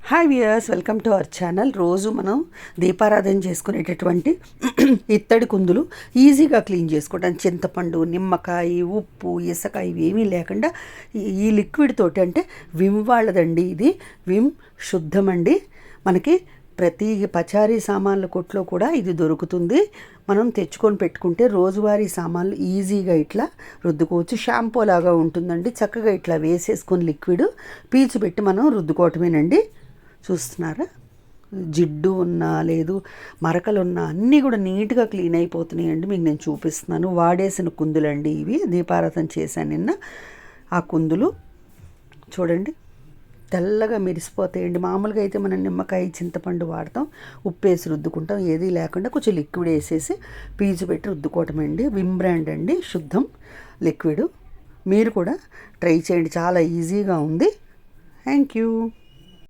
Hi viewers, welcome to our channel. రోజు మనం దీపారాధన చేసుకునేటటువంటి ఇత్తడి కుందులు ఈజీగా క్లీన్ చేసుకోవడానికి చింతపండు, నిమ్మకాయ, ఉప్పు, ఇసుక ఇవేమీ లేకుండా ఈ లిక్విడ్ తోటి, అంటే విమ్ వాళ్ళదండి ఇది. విమ్ శుద్ధం అండి. మనకి ప్రతి పచారీ సామాన్ల కొట్లో కూడా ఇది దొరుకుతుంది. మనం తెచ్చుకొని పెట్టుకుంటే రోజువారీ సామాన్లు ఈజీగా ఇట్లా రుద్దుకోవచ్చు. షాంపూ లాగా ఉంటుందండి. చక్కగా ఇట్లా వేసేసుకొని లిక్విడ్ పీచు పెట్టి మనం రుద్దుకోవటమేనండి. చూస్తున్నారా, జిడ్డు ఉన్నా లేదు మరకలు ఉన్నా అన్నీ కూడా నీట్గా క్లీన్ అయిపోతున్నాయండి. మీకు నేను చూపిస్తున్నాను. వాడేసిన కుందులండి ఇవి. దీపారాధన చేశాను నిన్న. ఆ కుందులు చూడండి, తెల్లగా మెరిసిపోతాయండి. మామూలుగా అయితే మనం నిమ్మకాయ, చింతపండు వాడతాం, ఉప్పు వేసి రుద్దుకుంటాం. ఏదీ లేకుండా కొంచెం లిక్విడ్ వేసేసి పీచు పెట్టి రుద్దుకోవటమండి. విమ్ బ్రాండ్ అండి, శుద్ధం లిక్విడ్. మీరు కూడా ట్రై చేయండి, చాలా ఈజీగా ఉంది. Thank you.